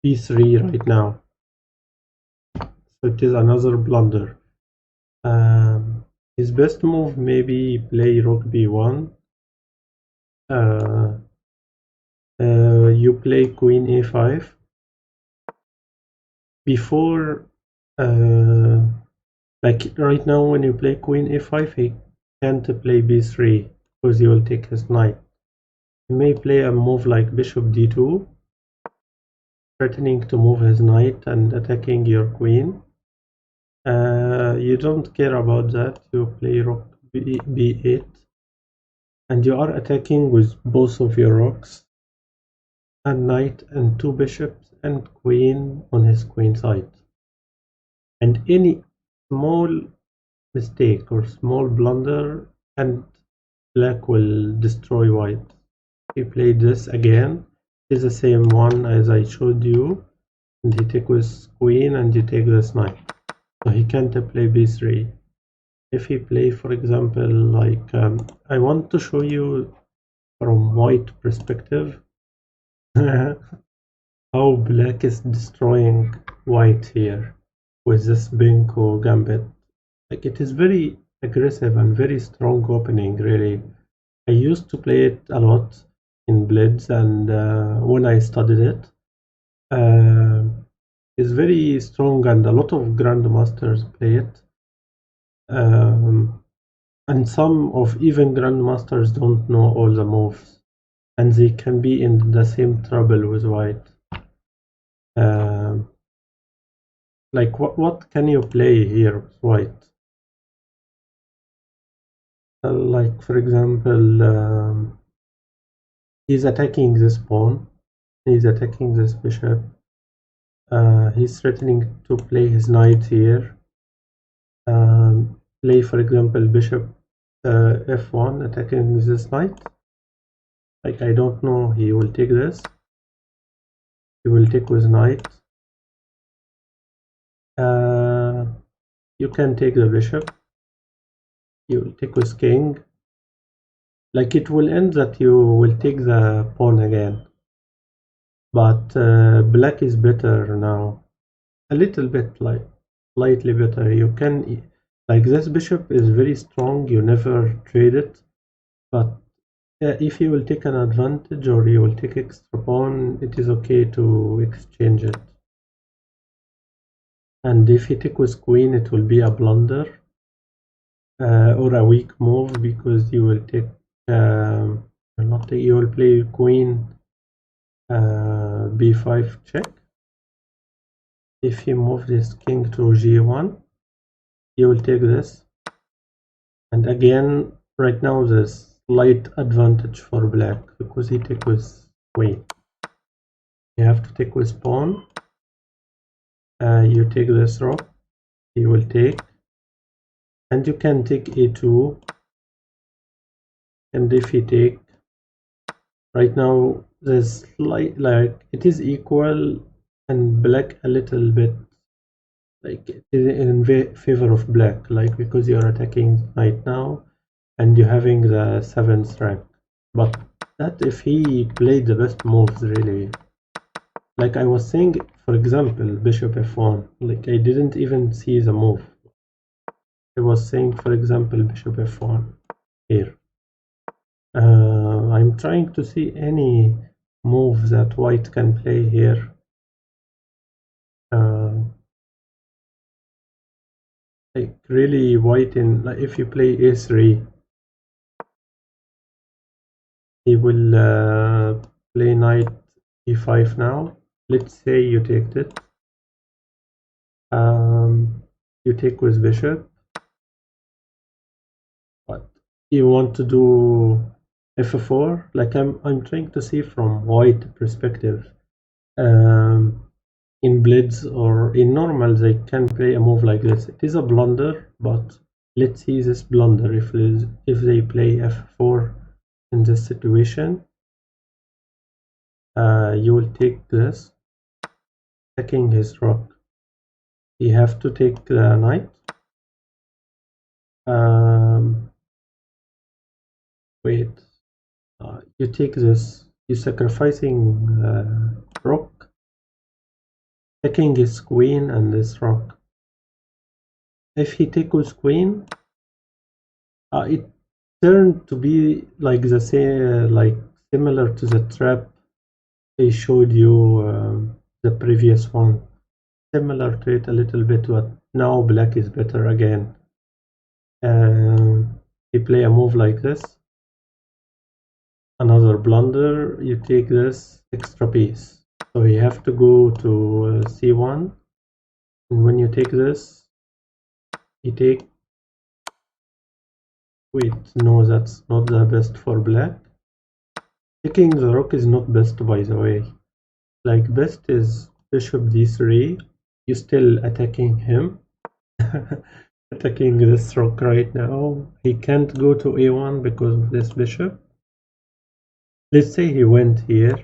b3 right now. So it is another blunder. His best move maybe play rook b1. You play queen a5 before, like right now when you play queen a5, he can't play b3 because he will take his knight. He may play a move like bishop d2, threatening to move his knight and attacking your queen. You don't care about that. You play rook b8, and you are attacking with both of your rooks, and knight and two bishops and queen on his queen side. And any small mistake or small blunder and black will destroy white. He played this again. It's the same one as I showed you. And he take with queen and you take this knight. So he can't play b3. If he play, for example, like I want to show you from white perspective how black is destroying white here with this Benko Gambit. Like it is very aggressive and very strong opening, really. I used to play it a lot in Blitz, and when I studied it, it's very strong, and a lot of grandmasters play it. And some of even grandmasters don't know all the moves, and they can be in the same trouble with white. Like what can you play here with white? Like for example, he's attacking this pawn, he's attacking this bishop, he's threatening to play his knight here. Play for example bishop f1 attacking this knight. Like I don't know, he will take this, he will take with knight. You can take the bishop, you will take with king. Like it will end that you will take the pawn again, but black is better now, a little bit, like slightly better. You can, like this bishop is very strong, you never trade it, but if you will take an advantage or you will take extra pawn, it is okay to exchange it. And if you take with queen, it will be a blunder or a weak move, because you will take not you will play queen b5 check. If you move this king to g1, you will take this, and again right now there's slight advantage for black because he take with queen. You have to take with pawn. You take this rook, he will take, and you can take a2, and if he take, right now there's slight, like it is equal, and black a little bit, like it is in favor of black, like because you are attacking knight now and you're having the 7th rank. But that if he played the best moves, really. Like I was saying, for example, bishop f1, like I didn't even see the move. I was saying, for example, bishop f1 here. I'm trying to see any move that white can play here. Like really white in, like if you play a3, he will play knight e5 now. Let's say you take it. You take with bishop. What you want to do? f4. Like I'm trying to see from white perspective. In blitz or in normal, they can play a move like this. It is a blunder, but let's see this blunder if they play f4 in this situation. You will take this, taking his rook. You have to take the knight. Wait, you take this. You're sacrificing rook, taking his queen and this rook. If he takes his queen, it turned to be like the same, like similar to the trap I showed you the previous one. Similar to it a little bit, but now black is better again. You play a move like this. Another blunder, you take this extra piece. So you have to go to c1, and when you take this, you take... Wait, no, that's not the best for black. Taking the rook is not best, by the way. Like, best is bishop d3. You're still attacking him. Attacking this rook right now. He can't go to a1 because of this bishop. Let's say he went here.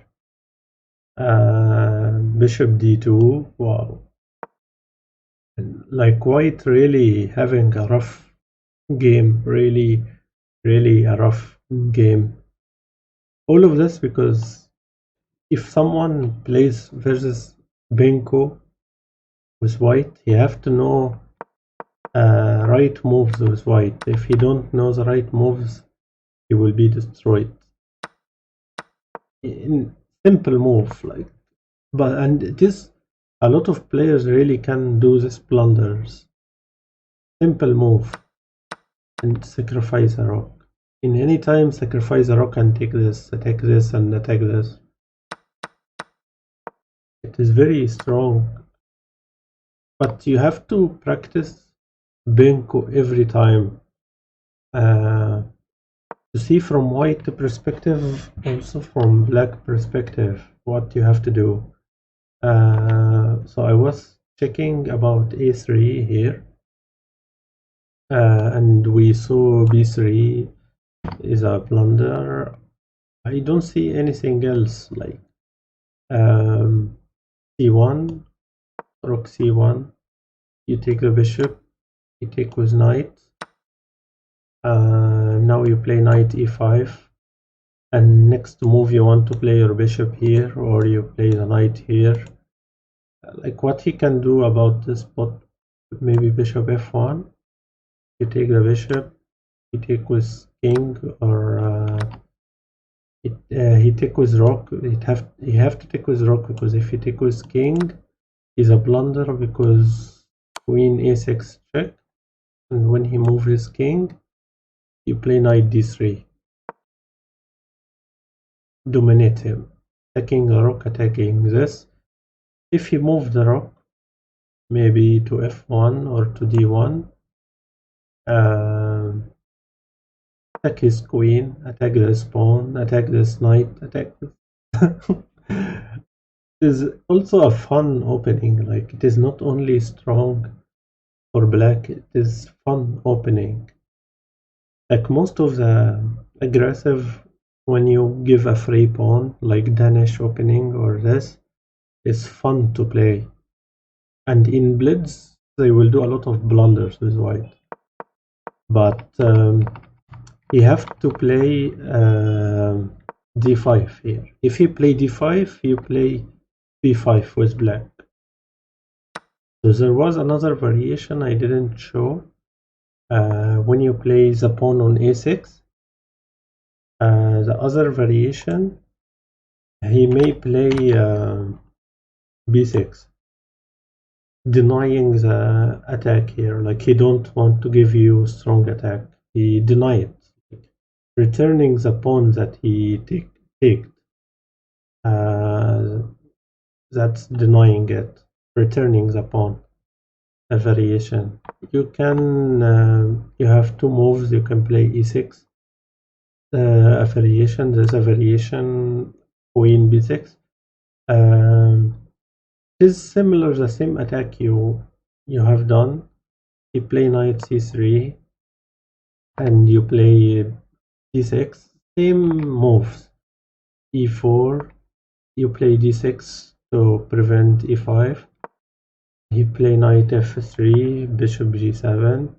Bishop d2. Wow. Like, white really having a rough game. Really a rough game. All of this because if someone plays versus Benko with white, you have to know right moves with white. If you don't know the right moves, you will be destroyed. In simple move, like, and it is a lot of players really can do this blunders. Simple move and sacrifice a rook. In any time, sacrifice a rook and take this, attack this, and attack this. It is very strong, but you have to practice Benko every time. To see from white perspective, also from black perspective, what you have to do. So I was checking about a3 here, and we saw b3 is a blunder. I don't see anything else, like c1, rook c1, you take the bishop, you take with knight. Now you play knight e5, and next move you want to play your bishop here, or you play the knight here. Like, what he can do about this spot, maybe bishop f1, you take the bishop, he take with king, or he take with rook. You have to take with rook, because if you take with king, is a blunder, because queen a6 check, and when he moves his king, you play knight d3. Dominate him, attacking the rook, attacking this. If he moves the rook, maybe to f1 or to d1, attack his queen, attack this pawn, attack this knight, attack this. It is also a fun opening, like, it is not only strong for black, it is fun opening. Like, most of the aggressive, when you give a free pawn, like Danish opening or this, is fun to play. And in blitz, they will do a lot of blunders with white. But you have to play d5 here. If you play d5, you play b5 with black. So there was another variation I didn't show. When you play the pawn on a6, the other variation, he may play b6, denying the attack here. Like, he don't want to give you strong attack, he deny it. returning the pawn that he takes. That's denying it. Returning the pawn. A variation. You can you have two moves. You can play e6. A variation. There's a variation queen b6. It is similar, the same attack you have done. You play knight c3 and you play d6. Same moves. e4. You play d6 to prevent e5. He play knight f3, bishop g7.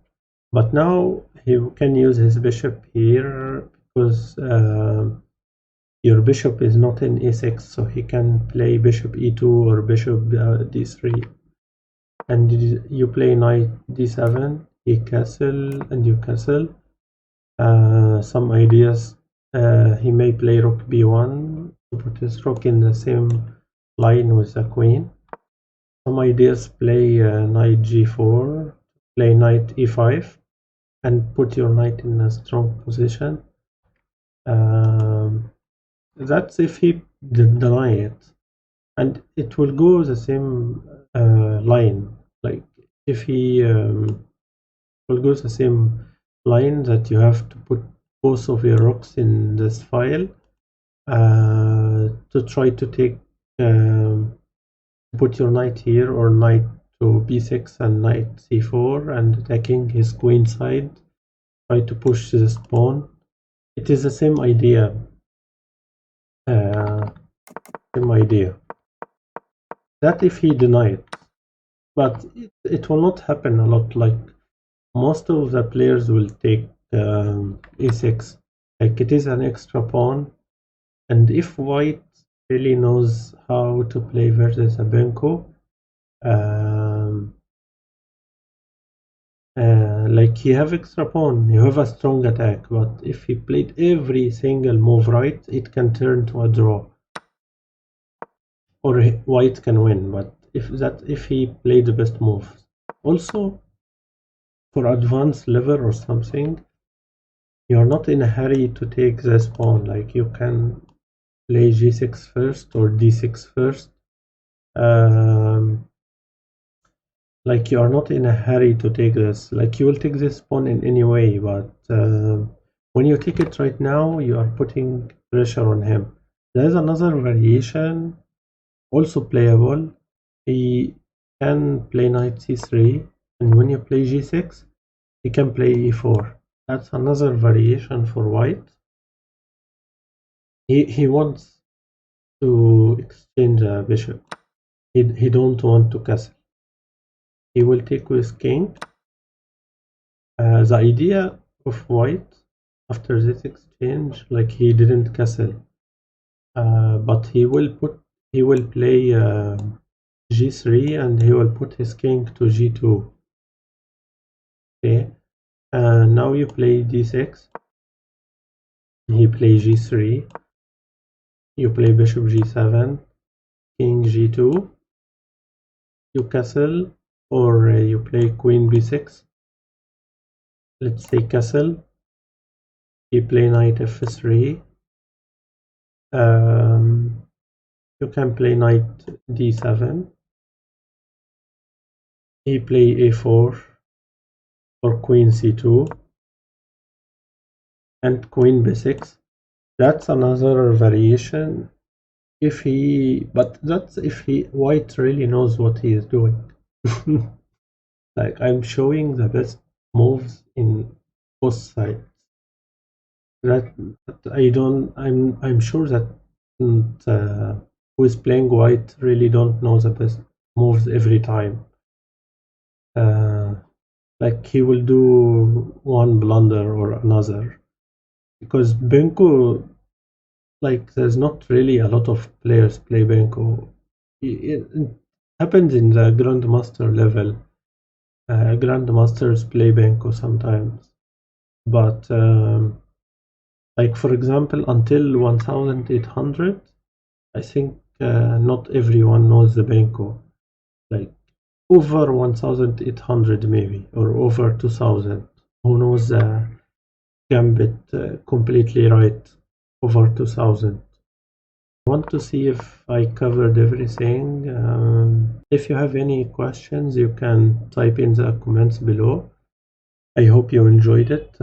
But now he can use his bishop here because your bishop is not in e6, so he can play bishop e2 or bishop d3. And you play knight d7, he castle and you castle. Some ideas, he may play rook b1 to put his rook in the same line with the queen. Some ideas play knight g4, play knight e5 and put your knight in a strong position. That's if he deny it, and it will go the same line. Like if he will go the same line that you have to put both of your rooks in this file to try to take put your knight here or knight to b6 and knight c4 and attacking his queen side. Try to push this pawn. It is the same idea. Same idea. That if he denied, but it will not happen a lot. Like most of the players will take e6. Like it is an extra pawn, and if white really knows how to play versus a Benko, like you have extra pawn, you have a strong attack, but if he played every single move right, it can turn to a draw. Or white can win, but if he played the best moves. Also, for advanced level or something, you're not in a hurry to take this pawn. Like you can play g6 first or d6 first. Like you are not in a hurry to take this. Like you will take this pawn in any way, but when you take it right now, you are putting pressure on him. There's another variation, also playable. He can play knight c3, and when you play g6, he can play e4. That's another variation for white. He wants to exchange a bishop. He don't want to castle. He will take with king. The idea of white after this exchange, like he didn't castle, but he will play g3 and he will put his king to g2. Okay, now you play d6. He plays g3. You play bishop g7, king g2. You castle, or you play queen b6. Let's say castle. You play knight f3. You can play knight d7. He play a4 or queen c2 and queen b6. That's another variation. But that's if white really knows what he is doing. Like I'm showing the best moves in both sides. I'm sure that who is playing white really don't know the best moves every time. Like he will do one blunder or another, because Benko, like there's not really a lot of players play Benko. It happens in the grandmaster level. Grandmasters play Benko sometimes, but like for example, until 1800, I think not everyone knows the Benko. Like over 1800 maybe, or over 2000, who knows the Gambit completely right over 2000. I want to see if I covered everything. If you have any questions, you can type in the comments below. I hope you enjoyed it.